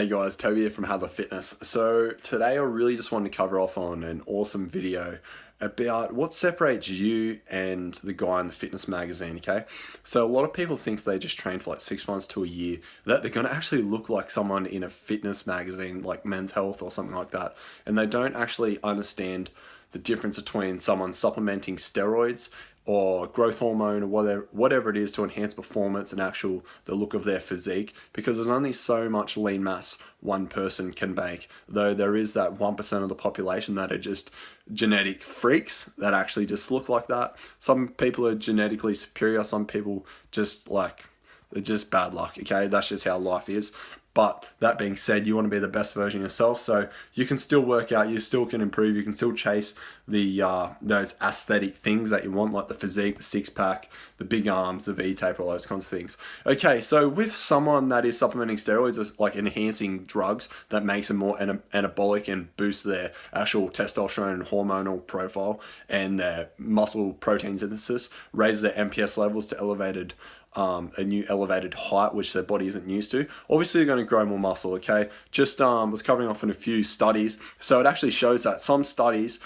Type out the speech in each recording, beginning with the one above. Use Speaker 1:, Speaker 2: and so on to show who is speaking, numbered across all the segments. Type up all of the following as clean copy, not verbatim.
Speaker 1: Hey guys, Toby here from Hadler Fitness. So today I really just wanted to cover off on an awesome video about what separates you and the guy in the fitness magazine, okay? So a lot of people think if they just train for like 6 months to a year that they're going to actually look like someone in a fitness magazine like Men's Health or something like that. And they don't actually understand the difference between someone supplementing steroids or growth hormone or whatever it is to enhance performance and the look of their physique, because there's only so much lean mass one person can make, though there is that 1% of the population that are just genetic freaks that actually just look like that. Some people are genetically superior, some people they're just bad luck, okay? That's just how life is. But that being said, you want to be the best version of yourself, so you can still work out, you still can improve, you can still chase the those aesthetic things that you want, like the physique, the six-pack, the big arms, the V-tape, all those kinds of things. Okay, so with someone that is supplementing steroids, as like enhancing drugs that makes them more anabolic and boosts their actual testosterone and hormonal profile and their muscle protein synthesis, raises their MPS levels to a new elevated height which their body isn't used to. Obviously they're going to grow more muscle, okay? Just was covering off in a few studies. So it actually shows that some studies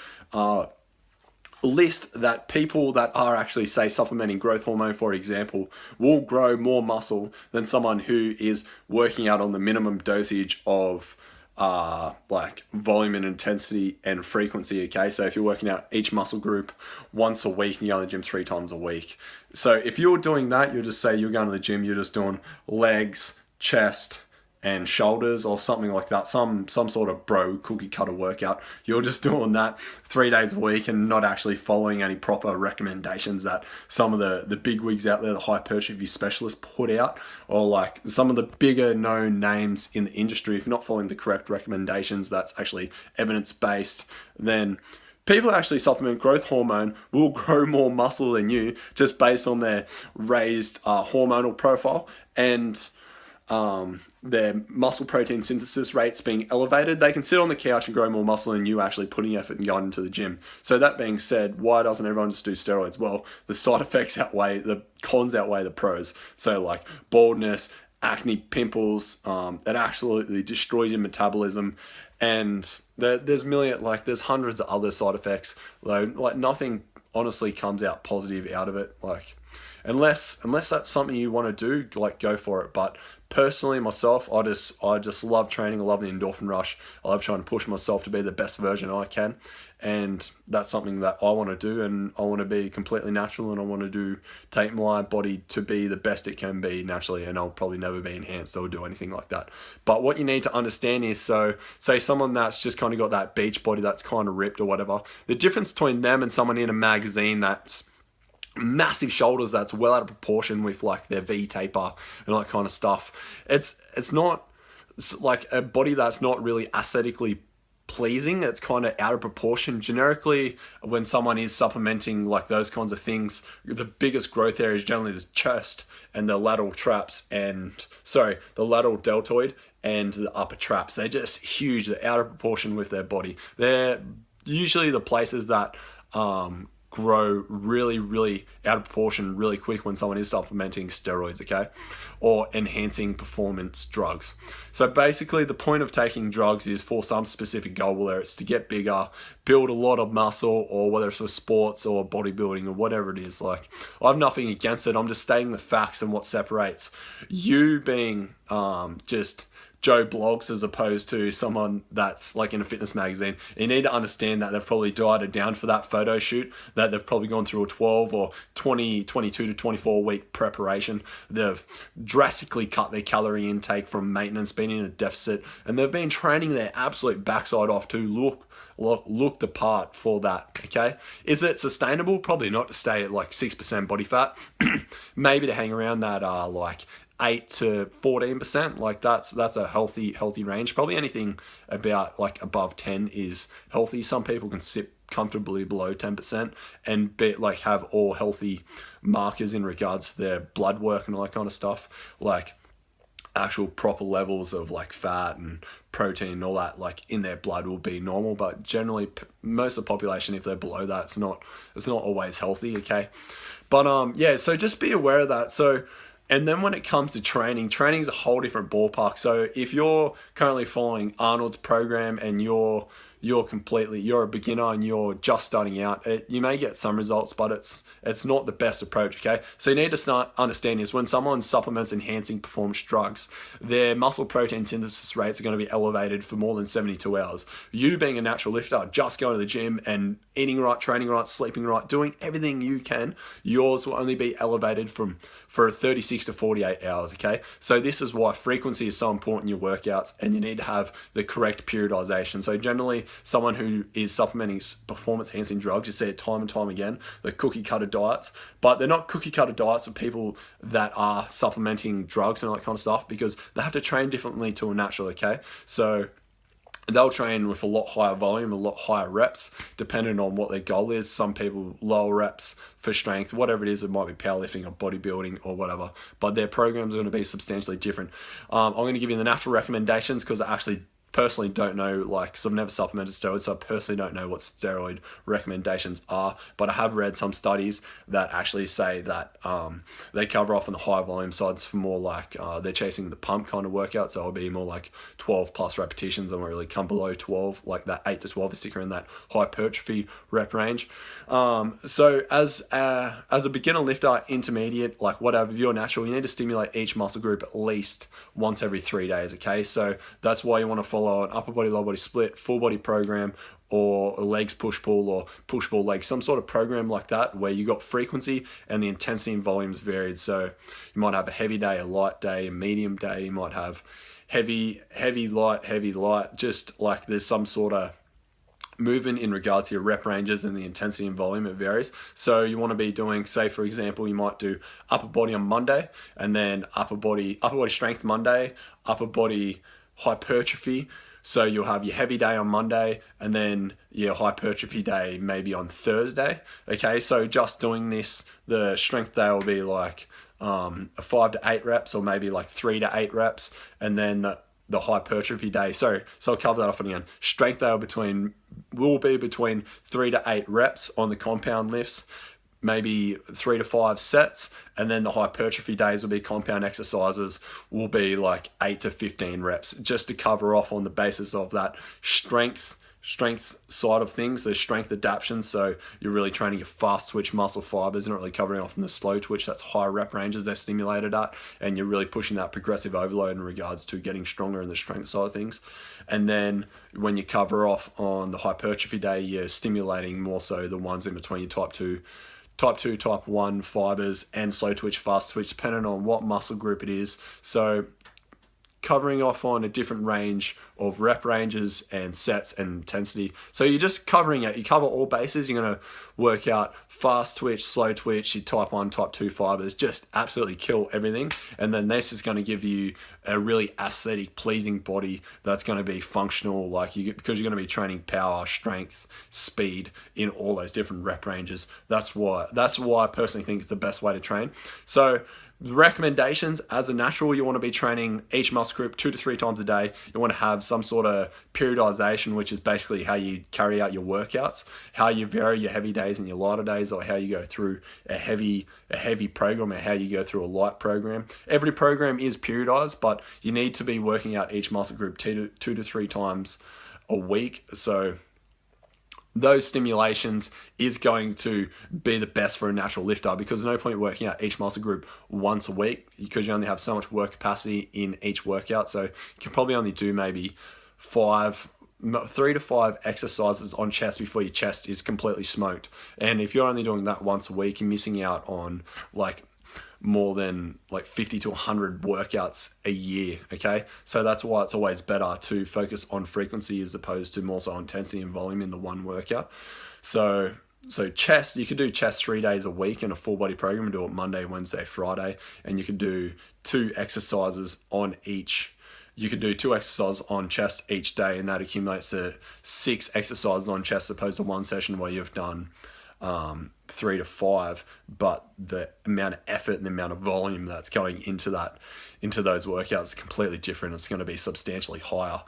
Speaker 1: list that people that are actually, say, supplementing growth hormone, for example, will grow more muscle than someone who is working out on the minimum dosage of like volume and intensity and frequency, okay? So if you're working out each muscle group once a week and you go to the gym 3 times a week. So if you're doing that, you'll just say you're going to the gym, you're just doing legs, chest, and shoulders or something like that, some sort of bro cookie cutter workout. You're just doing that 3 days a week and not actually following any proper recommendations that some of the big wigs out there, the hypertrophy specialists, put out, or like some of the bigger known names in the industry. If you're not following the correct recommendations that's actually evidence-based, then people that actually supplement growth hormone will grow more muscle than you just based on their raised hormonal profile and their muscle protein synthesis rates being elevated. They can sit on the couch and grow more muscle than you actually putting effort and going into the gym. So that being said, why doesn't everyone just do steroids? Well, the side effects outweigh, the cons outweigh the pros. So like baldness, acne, pimples, it absolutely destroys your metabolism. And there's hundreds of other side effects, though like nothing honestly comes out positive out of it. Like unless that's something you want to do, like go for it. But personally, myself, I just love training. I love the endorphin rush. I love trying to push myself to be the best version I can, and that's something that I want to do. And I want to be completely natural, and I want to take my body to be the best it can be naturally. And I'll probably never be enhanced or do anything like that. But what you need to understand is, so say someone that's just kind of got that beach body that's kind of ripped or whatever, the difference between them and someone in a magazine that's massive shoulders that's well out of proportion with like their V-taper and all that kind of stuff. It's not, it's like a body that's not really aesthetically pleasing. It's kind of out of proportion. Generically, when someone is supplementing like those kinds of things, the biggest growth area is generally the chest and the lateral the lateral deltoid and the upper traps. They're just huge. They're out of proportion with their body. They're usually the places that grow really, really out of proportion really quick when someone is supplementing steroids, okay? Or enhancing performance drugs. So basically the point of taking drugs is for some specific goal, whether it's to get bigger, build a lot of muscle, or whether it's for sports or bodybuilding or whatever it is. Like, I have nothing against it. I'm just stating the facts and what separates you being just Joe Blogs as opposed to someone that's like in a fitness magazine. You need to understand that they've probably dieted down for that photo shoot, that they've probably gone through a 12 or 20, 22 to 24 week preparation. They've drastically cut their calorie intake from maintenance, been in a deficit, and they've been training their absolute backside off to look the part for that, okay? Is it sustainable? Probably not to stay at like 6% body fat. Maybe to hang around that like 8 to 14%, like that's a healthy range. Probably anything about like above 10 is healthy. Some people can sit comfortably below 10% and have all healthy markers in regards to their blood work and all that kind of stuff, like actual proper levels of like fat and protein and all that like in their blood will be normal. But generally most of the population, if they're below that, it's not always healthy, okay? But yeah, so just be aware of that. So And then when it comes to training, training is a whole different ballpark. So if you're currently following Arnold's program and you're a beginner and you're just starting out, you may get some results, but it's not the best approach. Okay, so you need to start understanding is when someone supplements enhancing performance drugs, their muscle protein synthesis rates are going to be elevated for more than 72 hours. You being a natural lifter, just going to the gym and eating right, training right, sleeping right, doing everything you can, yours will only be elevated for 36 to 48 hours. Okay, so this is why frequency is so important in your workouts, and you need to have the correct periodization. So generally, someone who is supplementing performance enhancing drugs, you see it time and time again, the cookie cutter diets, but they're not cookie cutter diets for people that are supplementing drugs and all that kind of stuff, because they have to train differently to a natural. Okay, so they'll train with a lot higher volume, a lot higher reps, depending on what their goal is. Some people lower reps for strength, whatever it is. It might be powerlifting or bodybuilding or whatever, but their programs are going to be substantially different. I'm going to give you the natural recommendations because I actually personally don't know, because I've never supplemented steroids, so I personally don't know what steroid recommendations are, but I have read some studies that actually say that they cover off on the high volume sides for more they're chasing the pump kind of workout, so it'll be more like 12 plus repetitions. I won't really come below 12, like that 8 to 12 is sticker in that hypertrophy rep range. So as a beginner lifter, intermediate, whatever, if you're natural, you need to stimulate each muscle group at least once every 3 days. Okay, so that's why you want to follow an upper body, lower body split, full body program, or a legs push pull or push pull legs, some sort of program like that where you got frequency and the intensity and volumes varied. So you might have a heavy day, a light day, a medium day. You might have heavy, light, just like there's some sort of movement in regards to your rep ranges and the intensity and volume. It varies. So you want to be doing, say for example, you might do upper body on Monday, and then upper body strength Monday, upper body hypertrophy. So you'll have your heavy day on Monday and then your hypertrophy day maybe on Thursday. Okay, so just doing this, the strength day will be like 5 to 8 reps, or maybe like 3 to 8 reps, and then the hypertrophy day. So I'll cover that off again. Strength day will be between 3 to 8 reps on the compound lifts, maybe 3 to 5 sets, and then the hypertrophy days will be compound exercises, will be like 8 to 15 reps, just to cover off on the basis of that strength side of things, the strength adaptation. So you're really training your fast twitch muscle fibers, not really covering off in the slow twitch. That's higher rep ranges they're stimulated at, and you're really pushing that progressive overload in regards to getting stronger in the strength side of things. And then when you cover off on the hypertrophy day, you're stimulating more so the ones in between your type 2, type 1 fibers and slow twitch, fast twitch, depending on what muscle group it is. So covering off on a different range of rep ranges and sets and intensity. So you're just covering it. You cover all bases. You're going to work out fast twitch, slow twitch, your type 1, type 2 fibers, just absolutely kill everything. And then this is going to give you a really aesthetic, pleasing body that's going to be functional, because you're going to be training power, strength, speed in all those different rep ranges. That's why I personally think it's the best way to train. So recommendations: as a natural, you want to be training each muscle group 2 to 3 times a day. You want to have some sort of periodization, which is basically how you carry out your workouts, how you vary your heavy days and your lighter days, or how you go through a heavy program and how you go through a light program. Every program is periodized, but you need to be working out each muscle group 2 to 3 times a week. So those stimulations is going to be the best for a natural lifter, because there's no point working out each muscle group once a week, because you only have so much work capacity in each workout. So you can probably only do maybe 3 to 5 exercises on chest before your chest is completely smoked. And if you're only doing that once a week, you're missing out on more than 50 to 100 workouts a year. Okay, so that's why it's always better to focus on frequency as opposed to more so intensity and volume in the one workout. So chest, you could do chest 3 days a week in a full body program, and do it Monday, Wednesday, Friday, and you could do 2 exercises on each. You could do 2 exercises on chest each day, and that accumulates to 6 exercises on chest, as opposed to one session where you've done 3 to 5, but the amount of effort and the amount of volume that's going into those workouts is completely different. It's going to be substantially higher.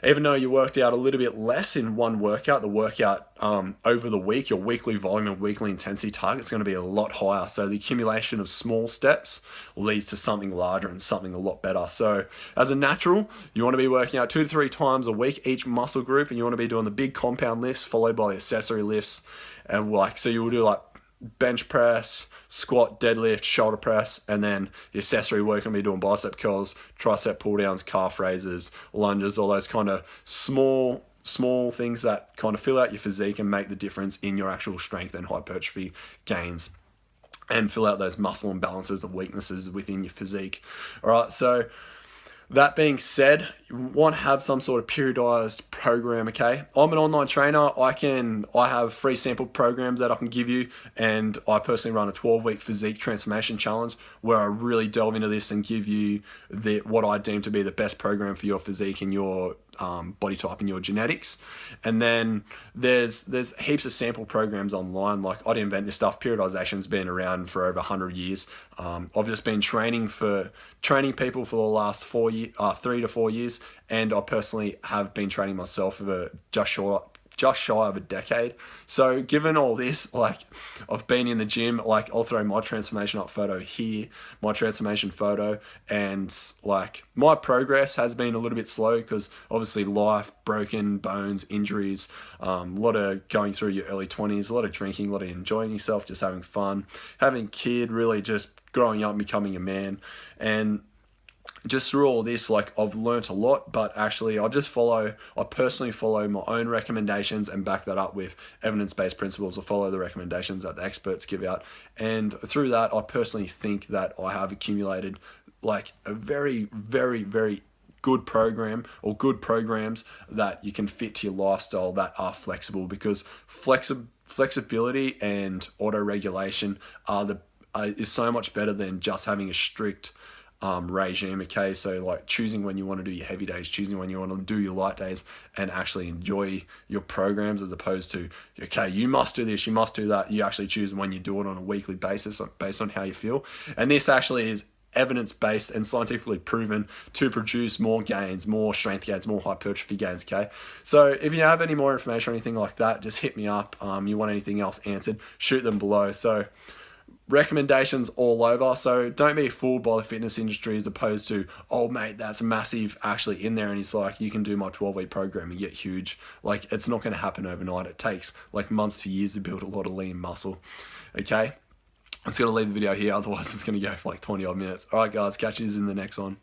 Speaker 1: Even though you worked out a little bit less in one workout, the workout over the week, your weekly volume and weekly intensity target is going to be a lot higher. So the accumulation of small steps leads to something larger and something a lot better. So as a natural, you want to be working out 2 to 3 times a week each muscle group, and you want to be doing the big compound lifts followed by the accessory lifts. And so you will do like bench press, squat, deadlift, shoulder press, and then the accessory work will be doing bicep curls, tricep pull downs, calf raises, lunges, all those kind of small things that kind of fill out your physique and make the difference in your actual strength and hypertrophy gains, and fill out those muscle imbalances and weaknesses within your physique. All right, so that being said, you want to have some sort of periodized program, okay? I'm an online trainer. I have free sample programs that I can give you, and I personally run a 12-week physique transformation challenge where I really delve into this and give you what I deem to be the best program for your physique and your body type and your genetics. And then there's heaps of sample programs online. Like, I didn't invent this stuff. Periodization's been around for over 100 years. I've just been training people for the last 3 to 4 years, and I personally have been training myself for just shy of a decade. So given all this, like, I've been in the gym, like, I'll throw my transformation up photo here, my transformation photo, and like, my progress has been a little bit slow because obviously life, broken bones, injuries, a lot of going through your early 20s, a lot of drinking, a lot of enjoying yourself, just having fun, having a kid, really just growing up and becoming a man. And just through all this, like, I've learnt a lot, but actually I personally follow my own recommendations and back that up with evidence-based principles. I follow the recommendations that the experts give out. And through that, I personally think that I have accumulated like a very, very, very good program, or good programs that you can fit to your lifestyle that are flexible, because flexibility and auto-regulation is so much better than just having a strict regime, okay? So like choosing when you want to do your heavy days, choosing when you want to do your light days, and actually enjoy your programs, as opposed to, okay, you must do this, you must do that. You actually choose when you do it on a weekly basis based on how you feel. And this actually is evidence-based and scientifically proven to produce more gains, more strength gains, more hypertrophy gains, okay? So if you have any more information or anything like that, just hit me up. You want anything else answered, shoot them below. So recommendations all over. So don't be fooled by the fitness industry as opposed to, oh mate, that's massive actually in there, and he's like, you can do my 12-week program and get huge. Like, it's not going to happen overnight. It takes like months to years to build a lot of lean muscle, okay? I'm just going to leave the video here, otherwise it's going to go for like 20 odd minutes. All right guys, catch you in the next one.